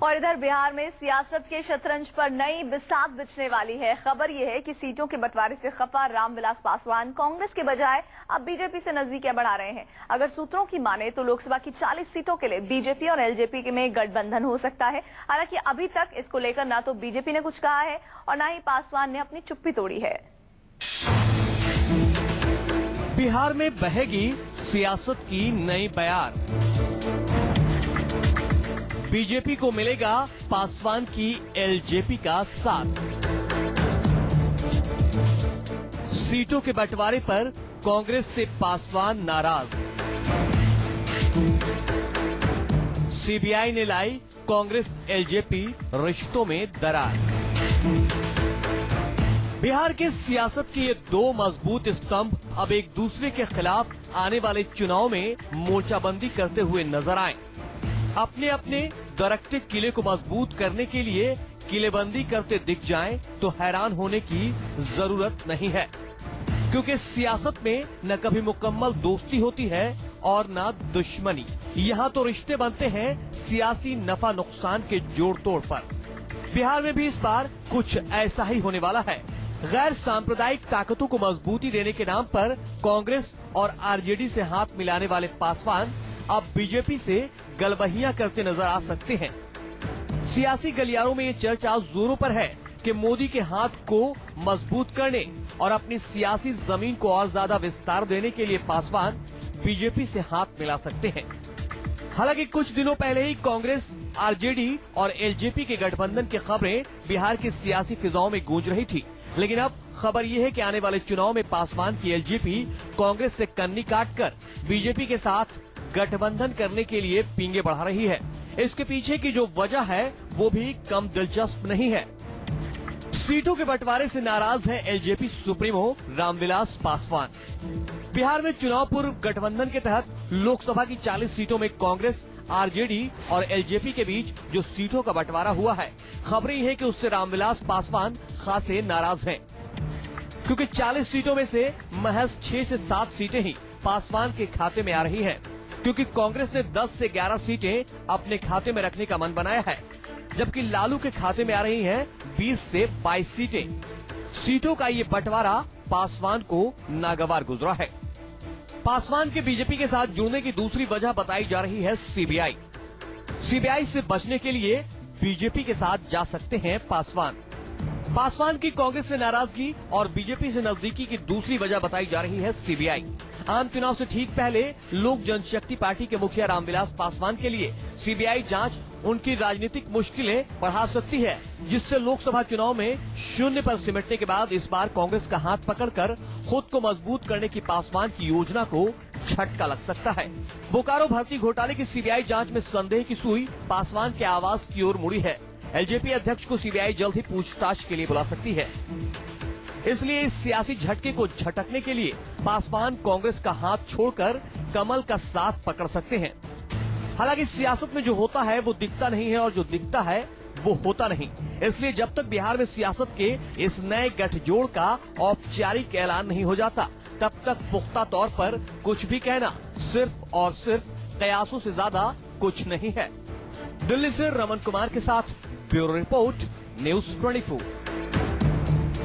और इधर बिहार में सियासत के शतरंज पर नई बिसात बिछने वाली है। खबर यह है कि सीटों के बंटवारे से खफा रामविलास पासवान कांग्रेस के बजाय अब बीजेपी से नजदीकियां बढ़ा रहे हैं। अगर सूत्रों की माने तो लोकसभा की 40 सीटों के लिए बीजेपी और एलजेपी में गठबंधन हो सकता है। हालांकि अभी तक इसको लेकर ना तो बीजेपी ने कुछ कहा है और ना ही पासवान ने अपनी चुप्पी तोड़ी है। बिहार में बहेगी सियासत की नई बयार। बीजेपी को मिलेगा पासवान की एलजेपी का साथ। सीटों के बंटवारे पर कांग्रेस से पासवान नाराज। सीबीआई ने लाई कांग्रेस एलजेपी रिश्तों में दरार। बिहार के सियासत के ये दो मजबूत स्तंभ अब एक दूसरे के खिलाफ आने वाले चुनाव में मोर्चाबंदी करते हुए नजर आए। अपने अपने दरकते किले को मजबूत करने के लिए किलेबंदी करते दिख जाएं तो हैरान होने की जरूरत नहीं है, क्योंकि सियासत में न कभी मुकम्मल दोस्ती होती है और न दुश्मनी। यहाँ तो रिश्ते बनते हैं सियासी नफा नुकसान के जोड़ तोड़ पर। बिहार में भी इस बार कुछ ऐसा ही होने वाला है। गैर सांप्रदायिक ताकतों को मजबूती देने के नाम पर कांग्रेस और आरजेडी से हाथ मिलाने वाले पासवान अब बीजेपी से गलबहियां करते नजर आ सकते हैं। सियासी गलियारों में ये चर्चा जोरों पर है कि मोदी के हाथ को मजबूत करने और अपनी सियासी जमीन को और ज्यादा विस्तार देने के लिए पासवान बीजेपी से हाथ मिला सकते हैं। हालांकि कुछ दिनों पहले ही कांग्रेस, आरजेडी और एलजेपी के गठबंधन की खबरें बिहार की सियासी फिजाओं में गूंज रही थी, लेकिन अब खबर यह है कि आने वाले चुनाव में पासवान की एलजेपी कांग्रेस से कन्नी काटकर बीजेपी के साथ गठबंधन करने के लिए पींगे बढ़ा रही है। इसके पीछे की जो वजह है वो भी कम दिलचस्प नहीं है। सीटों के बंटवारे से नाराज है एलजेपी सुप्रीमो रामविलास पासवान। बिहार में चुनाव पूर्व गठबंधन के तहत लोकसभा की 40 सीटों में कांग्रेस, आरजेडी और एलजेपी के बीच जो सीटों का बंटवारा हुआ है, खबरें है कि उससे रामविलास पासवान खासे नाराज हैं, क्योंकि 40 सीटों में से महज 6 से 7 सीटें ही पासवान के खाते में आ रही हैं, क्योंकि कांग्रेस ने 10 से 11 सीटें अपने खाते में रखने का मन बनाया है, जबकि लालू के खाते में आ रही हैं 20 से 22 सीटें। सीटों का ये बंटवारा पासवान को नागवार गुजरा है। पासवान के बीजेपी के साथ जुड़ने की दूसरी वजह बताई जा रही है सीबीआई। सीबीआई से बचने के लिए बीजेपी के साथ जा सकते हैं पासवान। पासवान की कांग्रेस से नाराजगी और बीजेपी से नजदीकी की दूसरी वजह बताई जा रही है सीबीआई। आम चुनाव से ठीक पहले लोक जनशक्ति पार्टी के मुखिया रामविलास पासवान के लिए सीबीआई जांच उनकी राजनीतिक मुश्किलें बढ़ा सकती है, जिससे लोकसभा चुनाव में शून्य पर सिमटने के बाद इस बार कांग्रेस का हाथ पकड़कर खुद को मजबूत करने की पासवान की योजना को झटका लग सकता है। बोकारो भर्ती घोटाले की सीबीआई जांच में संदेह की सुई पासवान के आवास की ओर मुड़ी है। एलजेपी अध्यक्ष को सीबीआई जल्द ही पूछताछ के लिए बुला सकती है। इसलिए इस सियासी झटके को झटकने के लिए पासवान कांग्रेस का हाथ छोड़कर कमल का साथ पकड़ सकते हैं। हालांकि सियासत में जो होता है वो दिखता नहीं है और जो दिखता है वो होता नहीं। इसलिए जब तक बिहार में सियासत के इस नए गठजोड़ का औपचारिक ऐलान नहीं हो जाता, तब तक पुख्ता तौर पर कुछ भी कहना सिर्फ और सिर्फ कयासों से ज्यादा कुछ नहीं है। दिल्ली से रमन कुमार के साथ ब्यूरो रिपोर्ट, न्यूज़ 24।